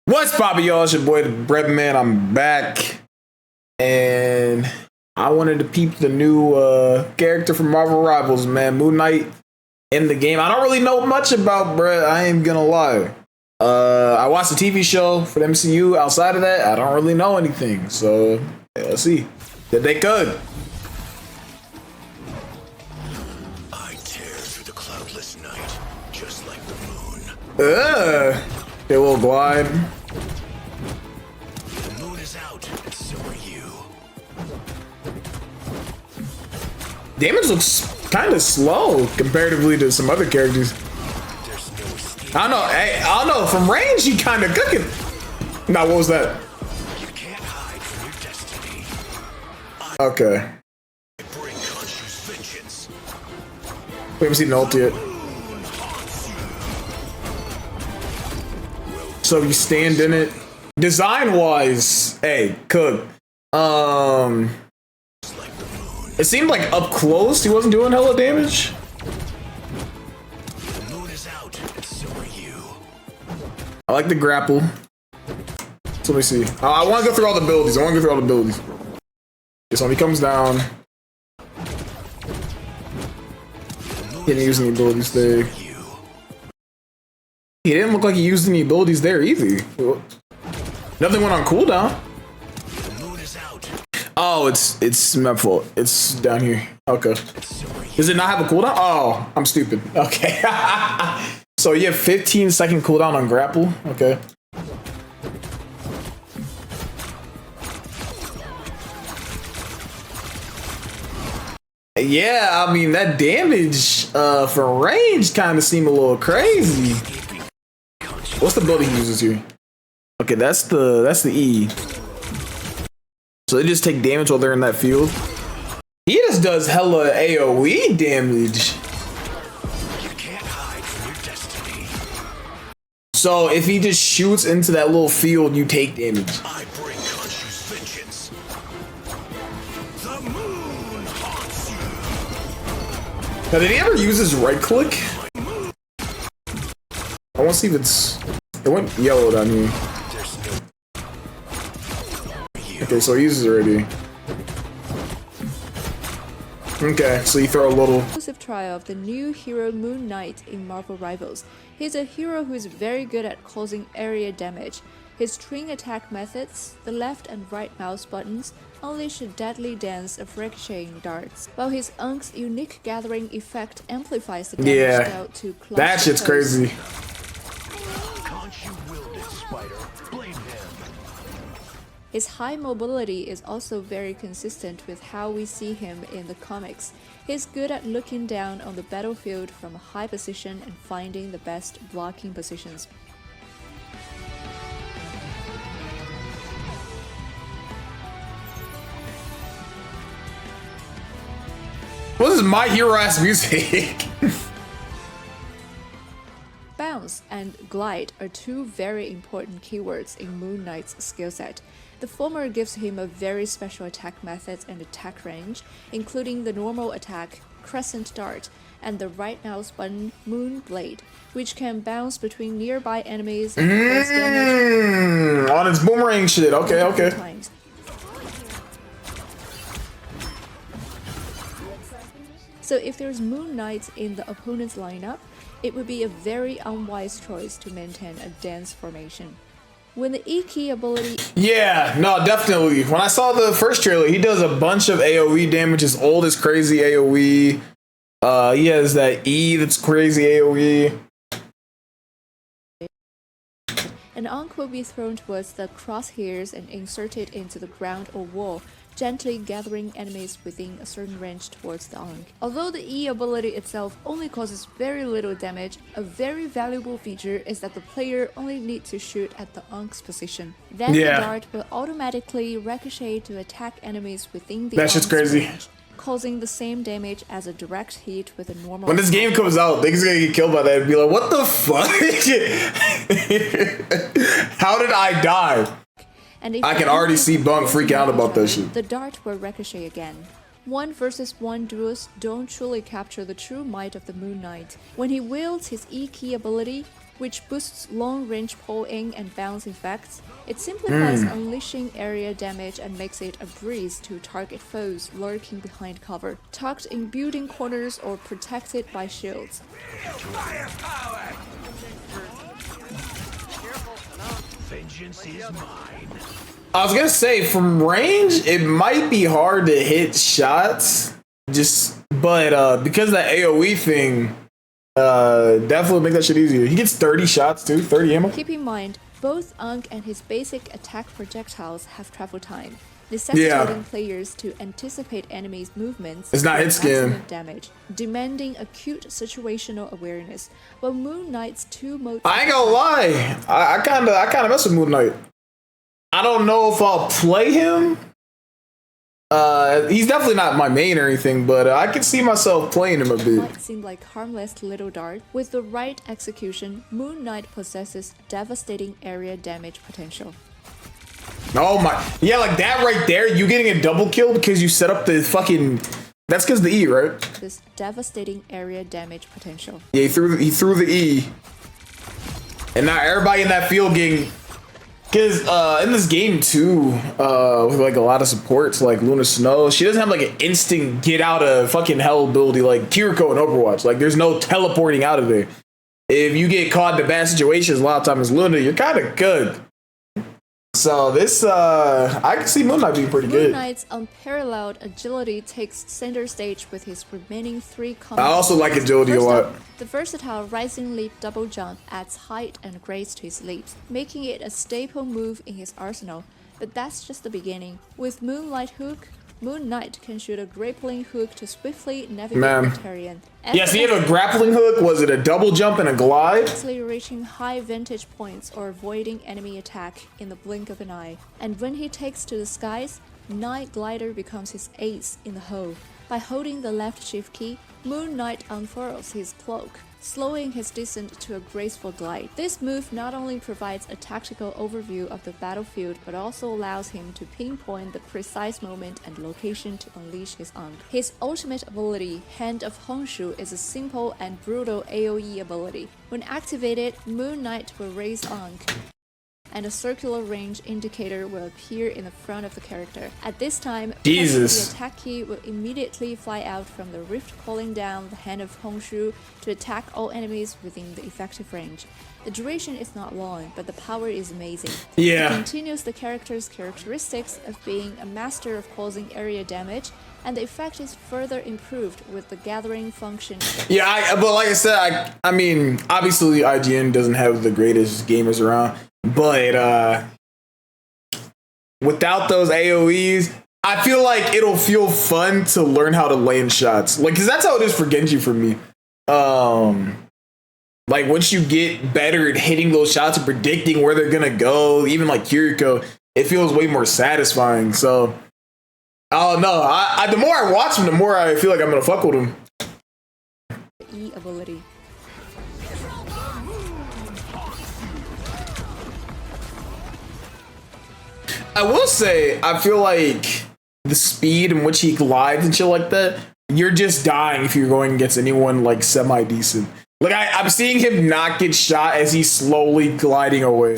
What's poppin', y'all? It's your boy, the Bread Man. I'm back. And I wanted to peep the new character from Marvel Rivals, man. Moon Knight in the game. I don't really know much about, bruh. I ain't gonna lie. I watched the TV show for the MCU. Outside of that, I don't really know anything. So, yeah, let's see. Did they could. I tear through the cloudless night, just like the moon. They will glide. The moon is out, and so are you. Damage looks kind of slow comparatively to some other characters. There's no escape. I don't know. Hey, I don't know. From range, he kind of cooking. Now, what was that? You can't hide from your destiny. Okay. I bring Khonshu's vengeance. We haven't seen the ult yet. So you stand in it. Design wise, hey, cook. Just like the moon. It seemed like up close he wasn't doing hella damage. The moon is out, and so are you. I like the grapple. So let me see. I want to go through all the abilities. Okay, so when he comes down, he didn't use any abilities there. You. He didn't look like he used any abilities there either. Nothing went on cooldown. The moon is out, Oh, it's my fault. It's down here. Okay. and so are you. Does it not have a cooldown? Oh, I'm stupid. Okay. So you have 15-second cooldown on grapple. Okay. Yeah, I mean that damage for range kind of seemed a little crazy. What's the ability he uses here? Okay, that's the E. So they just take damage while they're in that field. He just does hella AoE damage. You can't hide from your destiny. So if he just shoots into that little field, you take damage. I bring Khonshu's vengeance. The moon haunts you. Now, did he ever use his right click? I want to see if it went yellow down here. There's no Okay, so he uses it already. Okay, so you throw a little. Exclusive trial of the new hero Moon Knight in Marvel Rivals. He's a hero who is very good at causing area damage. His string attack methods, the left and right mouse buttons, unleash a deadly dance of ricocheting darts, while his Unk's unique gathering effect amplifies the damage Yeah, dealt to close that shit's foes. crazy. Khonshu willed it, Spider. Blame him. His high mobility is also very consistent with how we see him in the comics. He's good at looking down on the battlefield from a high position and finding the best blocking positions. What is My Hero ass music? Bounce and glide are two very important keywords in Moon Knight's skill set. The former gives him a very special attack method and attack range, including the normal attack, crescent dart, and the right mouse button, Moon Blade, which can bounce between nearby enemies and cause damage On his boomerang shit. Okay, okay. times. So if there's Moon Knight in the opponent's lineup, it would be a very unwise choice to maintain a dance formation. When the E key ability Yeah, no, definitely. When I saw the first trailer, he does a bunch of AoE damage. His ult is crazy AoE. He has that E that's crazy AoE. an Ankh will be thrown towards the crosshairs and inserted into the ground or wall, gently gathering enemies within a certain range towards the Ankh. Although the E ability itself only causes very little damage, a very valuable feature is that the player only needs to shoot at the Ankh's position. Then Yeah. the dart will automatically ricochet to attack enemies within the That shit's Ankh's crazy. range, causing the same damage as a direct hit with a normal When this game comes out, niggas gonna get killed by that and be like, what the fuck? How did I die? And if I the can already enemy see Bunk is freak out about that turn, shit. The dart will ricochet again. 1 versus 1 duels don't truly capture the true might of the Moon Knight. When he wields his E key ability, which boosts long-range pull-in and bounce effects. It simplifies unleashing area damage and makes it a breeze to target foes lurking behind cover, tucked in building corners or protected by shields. Vengeance is mine. I was gonna say, from range, it might be hard to hit shots. But because of that AoE thing, definitely make that shit easier. He gets 30 shots too, 30 ammo. Keep in mind, both Ankh and his basic attack projectiles have travel time, necessitating players to anticipate enemies' movements. It's not hit scan. Maximum damage, demanding acute situational awareness. But Moon Knight's two modes. I ain't gonna lie, I kinda mess with Moon Knight. I don't know if I'll play him. He's definitely not my main or anything, but I can see myself playing him a bit. Might seem like harmless little dart. With the right execution, Moon Knight possesses devastating area damage potential. Oh my, yeah, like that right there, you getting a double kill because you set up the fucking. That's because the E, right? This devastating area damage potential. Yeah, he threw the E, and now everybody in that field getting. Because in this game too, with like a lot of supports like Luna Snow, she doesn't have like an instant get out of fucking hell ability like Kiriko in Overwatch. Like there's no teleporting out of there. If you get caught in bad situations, a lot of times Luna, you're kind of good. So this, I can see Moon Knight being pretty good. Moon Knight's unparalleled agility takes center stage with his remaining 3 combos. I also like agility a lot. The versatile Rising Leap double jump adds height and grace to his leaps, making it a staple move in his arsenal. But that's just the beginning. With Moonlight Hook, Moon Knight can shoot a grappling hook to swiftly navigate the terrain. Yes, he had a grappling hook. Was it a double jump and a glide? Reaching high vantage points or avoiding enemy attack in the blink of an eye. And when he takes to the skies, Night Glider becomes his ace in the hole. By holding the left shift key, Moon Knight unfurls his cloak, slowing his descent to a graceful glide. This move not only provides a tactical overview of the battlefield, but also allows him to pinpoint the precise moment and location to unleash his Ankh. His ultimate ability, Hand of Honshu, is a simple and brutal AoE ability. When activated, Moon Knight will raise Ankh, and a circular range indicator will appear in the front of the character. At this time, the attack key will immediately fly out from the rift, calling down the Hand of Honshu to attack all enemies within the effective range. The duration is not long, but the power is amazing. It continues the character's characteristics of being a master of causing area damage, and the effect is further improved with the gathering function. Yeah, but like I said, I mean, obviously IGN doesn't have the greatest gamers around, but without those AoEs, I feel like it'll feel fun to learn how to land shots. Like, because that's how it is for Genji for me. Like, once you get better at hitting those shots and predicting where they're gonna go, even like Kiriko, it feels way more satisfying. So, I don't know. The more I watch him, the more I feel like I'm gonna fuck with him. E ability. I will say, I feel like the speed in which he glides and shit like that, you're just dying if you're going against anyone like semi-decent. Like, I'm seeing him not get shot as he's slowly gliding away.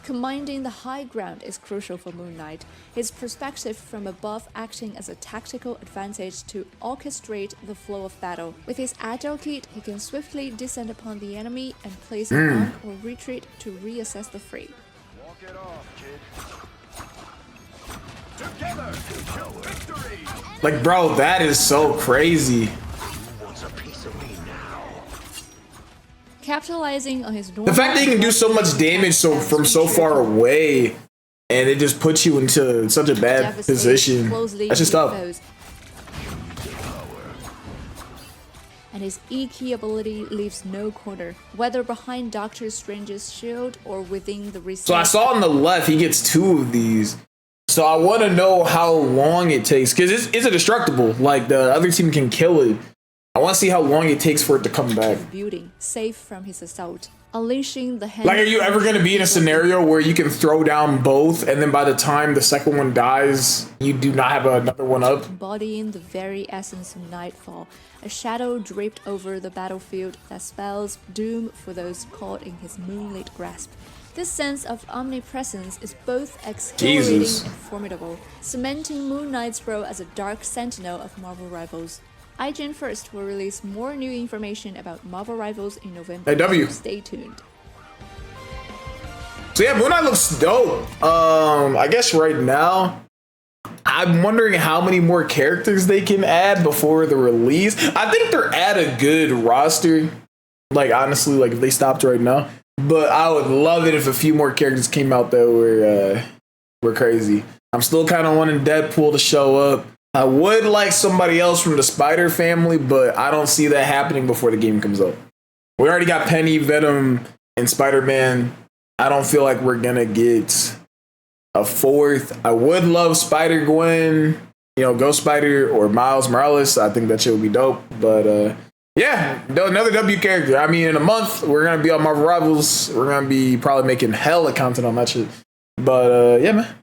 Commanding the high ground is crucial for Moon Knight, his perspective from above acting as a tactical advantage to orchestrate the flow of battle. With his agile kit, he can swiftly descend upon the enemy and place an arc or retreat to reassess the fray. Walk it off, kid. Together to victory! Like, bro, that is so crazy. Who wants a piece of me now? Capitalizing on his normal, the fact that he can do so much damage from so far away, and it just puts you into such a bad position. That's just tough. And his E-key ability leaves no corner, whether behind Doctor Strange's shield or within the receiver. So I saw on the left, he gets 2 of these. So I want to know how long it takes, because it's indestructible. Like, the other team can kill it. I want to see how long it takes for it to come back. Building, safe from his assault. Unleashing the hand. Like, are you ever going to be in a scenario where you can throw down both, and then by the time the second one dies, you do not have another one up? Embodying the very essence of Nightfall, a shadow draped over the battlefield that spells doom for those caught in his moonlit grasp. This sense of omnipresence is both exhilarating and formidable, cementing Moon Knight's role as a dark sentinel of Marvel Rivals. IGN First will release more new information about Marvel Rivals in November. AW. So stay tuned. So yeah, Moon Knight looks dope. I guess right now, I'm wondering how many more characters they can add before the release. I think they're at a good roster. Like, honestly, like if they stopped right now. But I would love it if a few more characters came out that were crazy. I'm still kind of wanting Deadpool to show up. I would like somebody else from the Spider family, but I don't see that happening before the game comes out. We already got Penny, Venom, and Spider-Man. I don't feel like we're going to get a fourth. I would love Spider-Gwen, Ghost Spider or Miles Morales. I think that shit would be dope. But yeah, another W character. I mean, in a month, we're going to be on Marvel Rivals. We're going to be probably making hella content on that shit. But yeah, man.